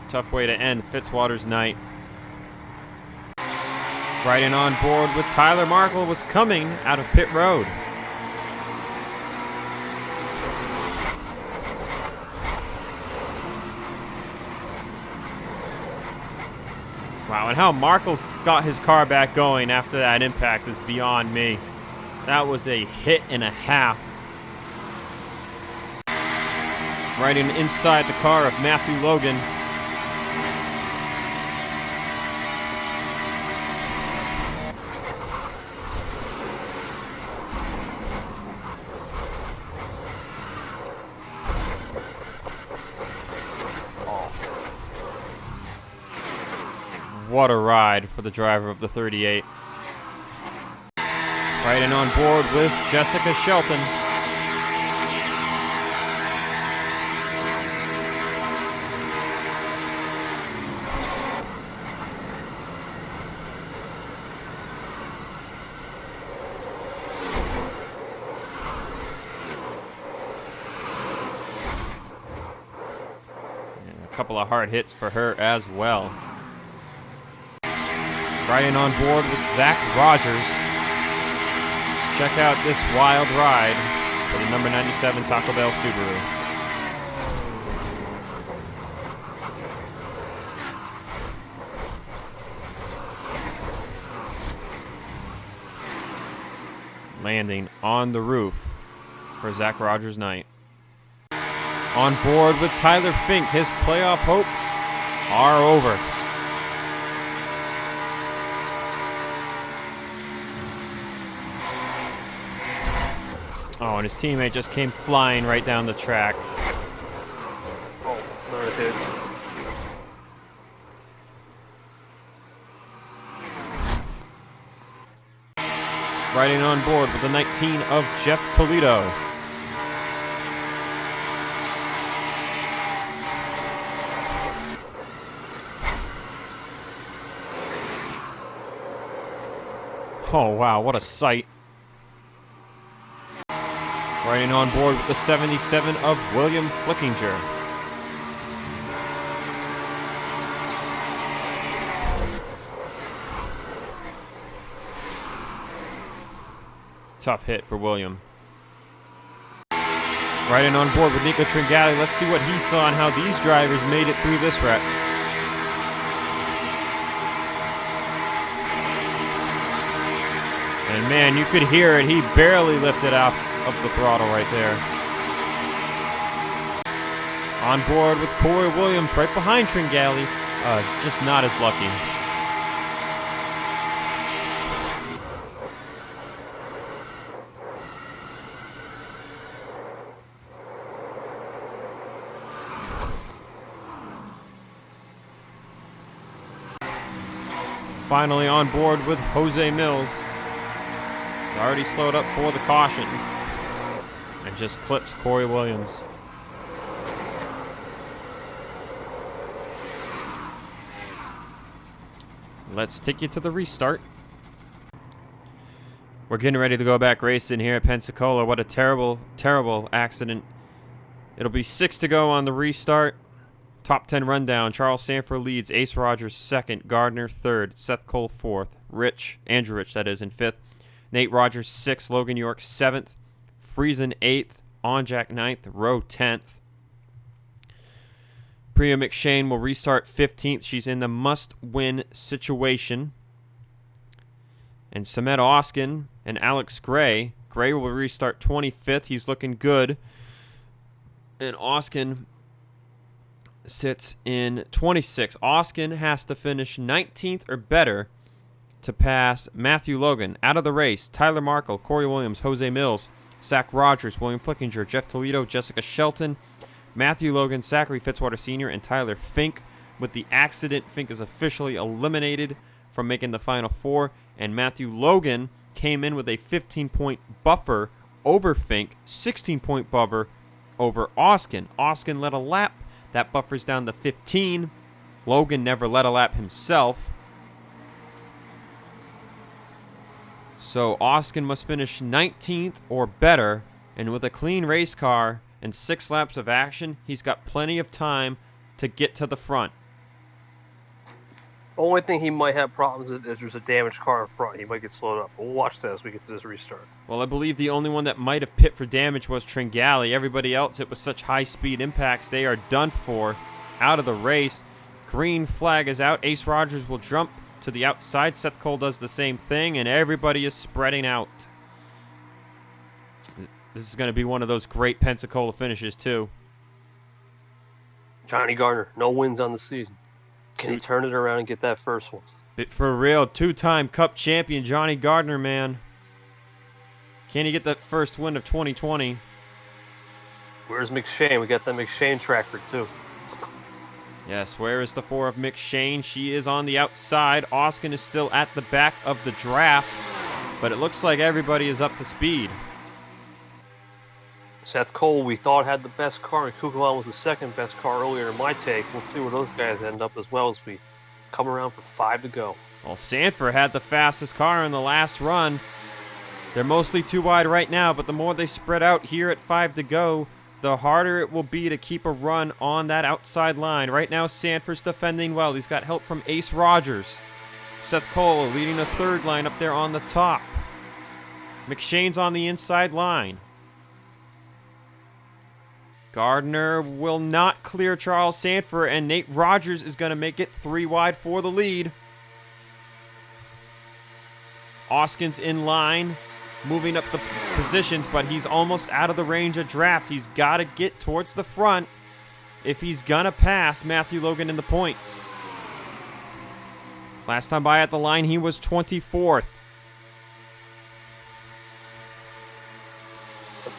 Tough way to end Fitzwater's night. Riding on board with Tyler Markle was coming out of pit road. Wow, and how Markle got his car back going after that impact is beyond me. That was a hit and a half. Riding inside the car of Matthew Logan. What a ride for the driver of the 38. Riding on board with Jessica Shelton. And a couple of hard hits for her as well. Riding on board with Zach Rogers. Check out this wild ride for the number 97 Taco Bell Subaru. Landing on the roof for Zach Rogers' night. On board with Tyler Fink, his playoff hopes are over. Oh, and his teammate just came flying right down the track. Oh, another hit. Riding on board with the 19 of Jeff Toledo. Oh, wow, what a sight. Riding on board with the 77 of William Flickinger. Tough hit for William. Riding on board with Nico Tringali. Let's see what he saw and how these drivers made it through this wreck. And man, you could hear it. He barely lifted out of the throttle right there. On board with Corey Williams right behind Tringali. Just not as lucky. Finally on board with Jose Mills. Already slowed up for the caution. And just clips Corey Williams. Let's take you to the restart. We're getting ready to go back racing here at Pensacola. What a terrible, terrible accident. It'll be 6 to go on the restart. Top 10 rundown. Charles Sanford leads. Ace Rogers second. Gardner third. Seth Cole fourth. Andrew Rich, that is, in fifth. Nate Rogers sixth. Logan York seventh. Friesen eighth. Onjack ninth. Rowe 10th. Priya McShane will restart 15th. She's in the must-win situation. And Samet Oskin and Alex Gray. Gray will restart 25th. He's looking good. And Oskin sits in 26th. Oskin has to finish 19th or better to pass Matthew Logan. Out of the race, Tyler Markle, Corey Williams, Jose Mills, Zach Rogers, William Flickinger, Jeff Toledo, Jessica Shelton, Matthew Logan, Zachary Fitzwater Sr., and Tyler Fink. With the accident, Fink is officially eliminated from making the Final Four, and Matthew Logan came in with a 15-point buffer over Fink, 16-point buffer over Oskin. Oskin led a lap. That buffer's down to 15. Logan never led a lap himself. So Oskin must finish 19th or better, and with a clean race car and 6 laps of action, he's got plenty of time to get to the front. Only thing he might have problems with is there's a damaged car in front. He might get slowed up. We'll watch that as we get to this restart. Well, I believe the only one that might have pit for damage was Tringali. Everybody else, it was such high-speed impacts, they are done for, out of the race. Green flag is out. Ace Rogers will jump to the outside. Seth Cole does the same thing, and everybody is spreading out. This is going to be one of those great Pensacola finishes, too. Johnny Gardner, no wins on the season. Can he turn it around and get that first one? For real, 2-time Cup champion Johnny Gardner, man. Can he get that first win of 2020? Where's McShane? We got that McShane tractor, too. Yes, where is the 4 of McShane? She is on the outside. Oskin is still at the back of the draft, but it looks like everybody is up to speed. Seth Cole, we thought had the best car, and Kugelon was the second best car earlier in my take. We'll see where those guys end up as well as we come around for 5 to go. Well, Sanford had the fastest car in the last run. They're mostly too wide right now, but the more they spread out here at 5 to go, the harder it will be to keep a run on that outside line. Right now, Sanford's defending well. He's got help from Ace Rogers. Seth Cole leading the third line up there on the top. McShane's on the inside line. Gardner will not clear Charles Sanford, and Nate Rogers is going to make it 3 wide for the lead. Oskin's in line, moving up the positions, but he's almost out of the range of draft. He's got to get towards the front if he's going to pass Matthew Logan in the points. Last time by at the line, he was 24th.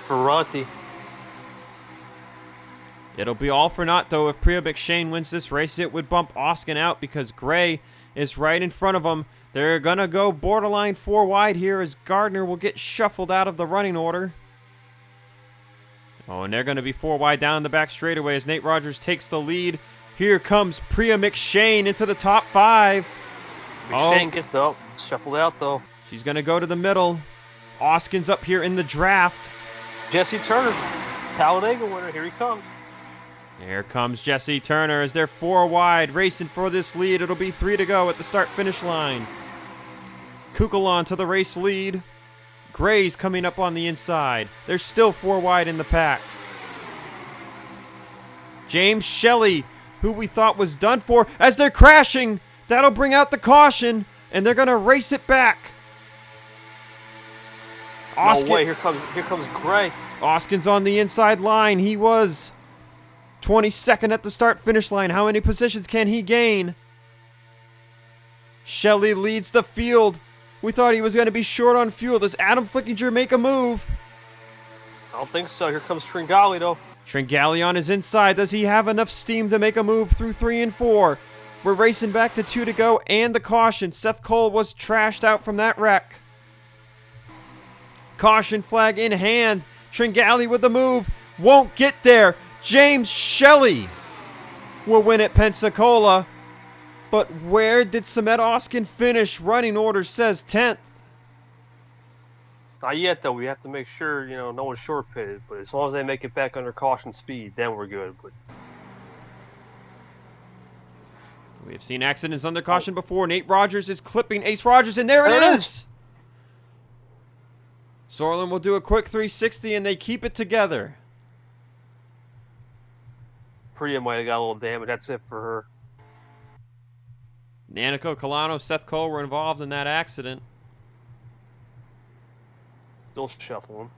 Ferranti. It'll be all for naught, though. If Priya McShane wins this race, it would bump Oskin out because Gray is right in front of him. They're going to go borderline 4 wide here as Gardner will get shuffled out of the running order. Oh, and they're going to be 4 wide down the back straightaway as Nate Rogers takes the lead. Here comes Priya McShane into the top 5. McShane gets up, shuffled out, though. She's going to go to the middle. Oskin's up here in the draft. Jesse Turner, Talladega winner. Here he comes. Here comes Jesse Turner as they're 4 wide, racing for this lead. It'll be 3 to go at the start-finish line. Kukulon to the race lead. Gray's coming up on the inside. They're still 4 wide in the pack. James Shelley, who we thought was done for, as they're crashing. That'll bring out the caution, and they're going to race it back. Oskin. No way, here comes Gray. Oskin's on the inside line. He was 22nd at the start-finish line. How many positions can he gain? Shelley leads the field. We thought he was going to be short on fuel. Does Adam Flickinger make a move? I don't think so. Here comes Tringali, though. Tringali on his inside. Does he have enough steam to make a move through 3 and 4? We're racing back to 2 to go and the caution. Seth Cole was trashed out from that wreck. Caution flag in hand. Tringali with the move. Won't get there. James Shelley will win at Pensacola. But where did Samet Oskin finish? Running order says 10th. Not yet, though. We have to make sure, no one's short pitted. But as long as they make it back under caution speed, then we're good. But we've seen accidents under caution before. Nate Rogers is clipping Ace Rogers, and there it is! Sorlin will do a quick 360, and they keep it together. Priya might have got a little damage. That's it for her. Nanico, Colano, Seth Cole were involved in that accident. Still shuffling.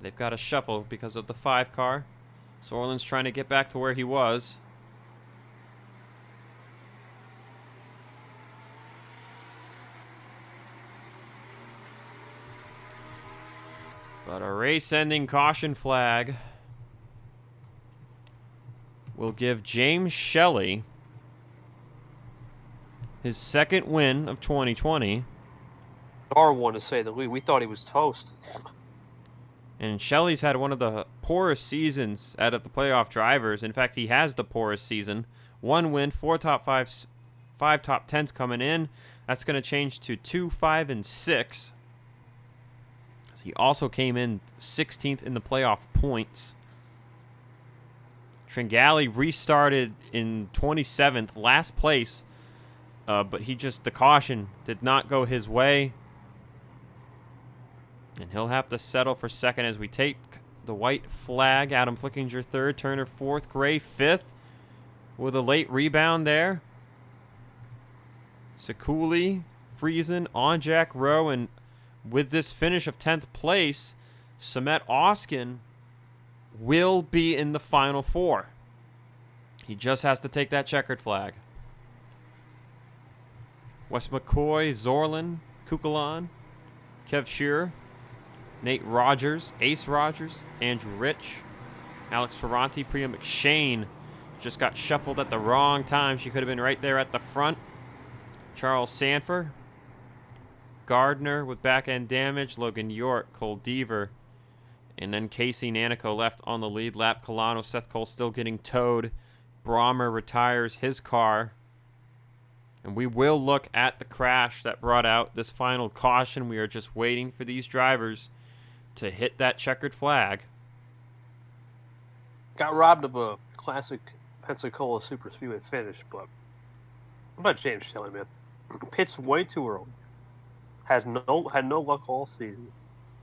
They've got to shuffle because of the 5 car. Sorlin's trying to get back to where he was. But a race-ending caution flag will give James Shelley his 2nd win of 2020. Our one to say that we thought he was toast. And Shelley's had one of the poorest seasons out of the playoff drivers. In fact, he has the poorest season. 1 win, 4 top 5s, 5 top 10s coming in. That's going to change to 2, 5, and 6. He also came in 16th in the playoff points. Tringali restarted in 27th, last place, but the caution did not go his way. And he'll have to settle for 2nd as we take the white flag. Adam Flickinger 3rd, Turner 4th, Gray 5th with a late rebound there. Sekuli, Friesen, Onjak, Rowe, and with this finish of 10th place, Samet Oskin will be in the Final 4. He just has to take that checkered flag. Wes McCoy, Zorlin, Kukulon, Kev Shearer, Nate Rogers, Ace Rogers, Andrew Rich, Alex Ferranti, Priya McShane just got shuffled at the wrong time. She could have been right there at the front. Charles Sanford, Gardner with back-end damage, Logan York, Cole Deaver, and then Casey Nanico left on the lead lap. Colano, Seth Cole still getting towed. Brahmer retires his car. And we will look at the crash that brought out this final caution. We are just waiting for these drivers to hit that checkered flag. Got robbed of a classic Pensacola super speedway finish, but what about James Shelley, man? Pits way too early. Had no luck all season,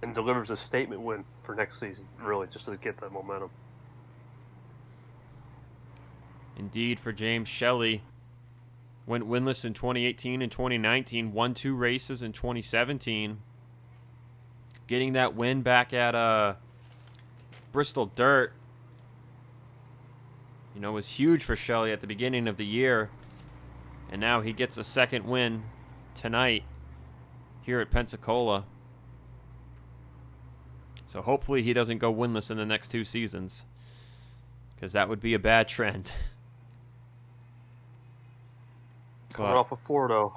and delivers a statement win for next season, really, just to get that momentum. Indeed, for James Shelley. Went winless in 2018 and 2019, won 2 races in 2017. Getting that win back at Bristol Dirt, was huge for Shelley at the beginning of the year. And now he gets a 2nd win tonight here at Pensacola. So hopefully he doesn't go winless in the next 2 seasons, because that would be a bad trend. Coming off of Fordo.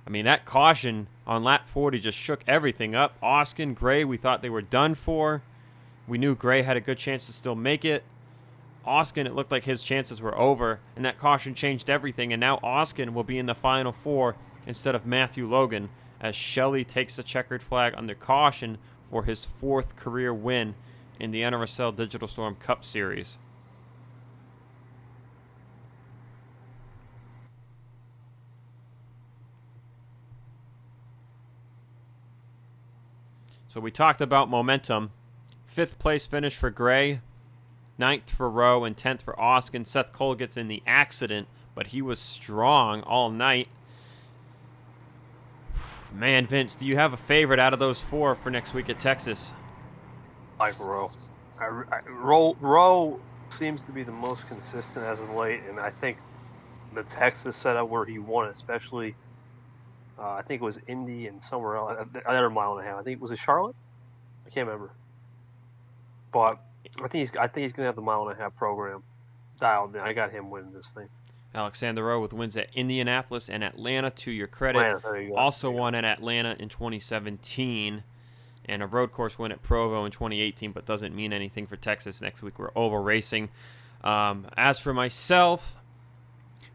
I mean, that caution on lap 40 just shook everything up. Oskin, Gray, we thought they were done for. We knew Gray had a good chance to still make it. Oskin, it looked like his chances were over, and that caution changed everything, and now Oskin will be in the Final 4 instead of Matthew Logan, as Shelley takes the checkered flag under caution for his 4th career win in the NRSL Digital Storm Cup Series. So we talked about momentum. 5th place finish for Gray, 9th for Rowe, and 10th for Oskin. Seth Cole gets in the accident, but he was strong all night. Man, Vince, do you have a favorite out of those 4 for next week at Texas? Like Rowe. Rowe seems to be the most consistent as of late, and I think the Texas setup where he won, especially, I think it was Indy and somewhere else, another mile and a half. I think was it Charlotte? I can't remember. But I think he's gonna have the mile and a half program dialed in. I got him winning this thing. Alexander Rowe with wins at Indianapolis and Atlanta, to your credit. Atlanta, there you go. Also won at Atlanta in 2017, and a road course win at Provo in 2018, but doesn't mean anything for Texas. Next week we're oval racing. As for myself,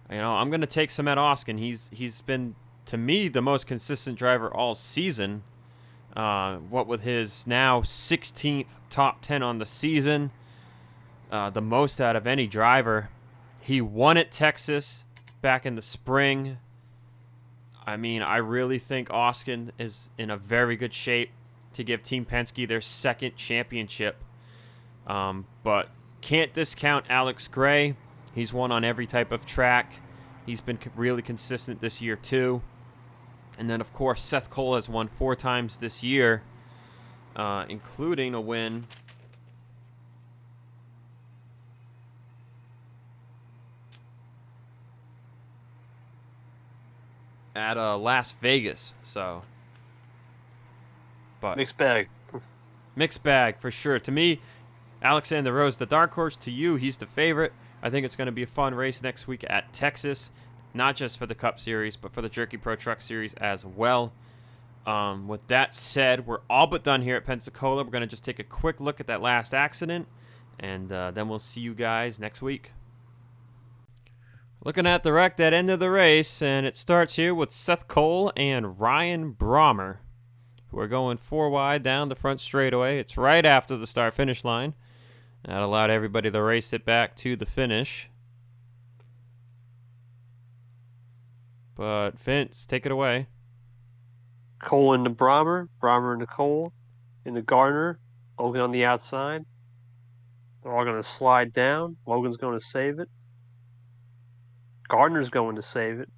I'm going to take Samet Oskin. He's been, to me, the most consistent driver all season. What with his now 16th top 10 on the season, the most out of any driver. He won at Texas back in the spring. I mean, I really think Oskin is in a very good shape to give Team Penske their 2nd championship. But can't discount Alex Gray. He's won on every type of track. He's been really consistent this year too. And then, of course, Seth Cole has won 4 times this year, including a win at Las Vegas. So, but Mixed bag. Mixed bag for sure. To me, Alexander Rowe's the dark horse. To you, he's the favorite. I think it's going to be a fun race next week at Texas, not just for the Cup Series, but for the Jerky Pro Truck Series as well. With that said, we're all but done here at Pensacola. We're going to just take a quick look at that last accident, and then we'll see you guys next week. Looking at the wreck that ended the race, and it starts here with Seth Cole and Ryan Brommer, who are going 4 wide down the front straightaway. It's right after the start-finish line. That allowed everybody to race it back to the finish. But Vince, take it away. Cole into Brommer into Cole, into Gardner, Logan on the outside. They're all going to slide down. Logan's going to save it. Gardner's going to save it.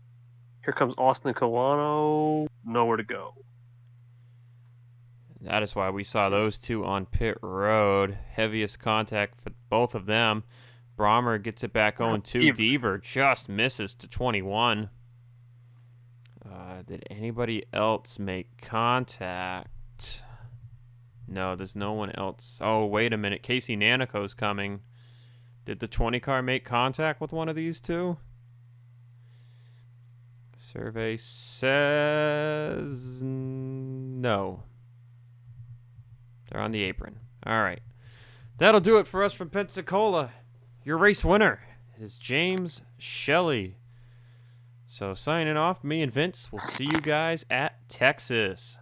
Here comes Austin Colano. Nowhere to go. That is why we saw those two on pit road. Heaviest contact for both of them. Brommer gets it back going too. Deaver just misses to 21. Did anybody else make contact? No, there's no one else. Oh, wait a minute. Casey Nanico's coming. Did the 20 car make contact with one of these two? Survey says no. They're on the apron. All right. That'll do it for us from Pensacola. Your race winner is James Shelley. So signing off, me and Vince. We'll see you guys at Texas.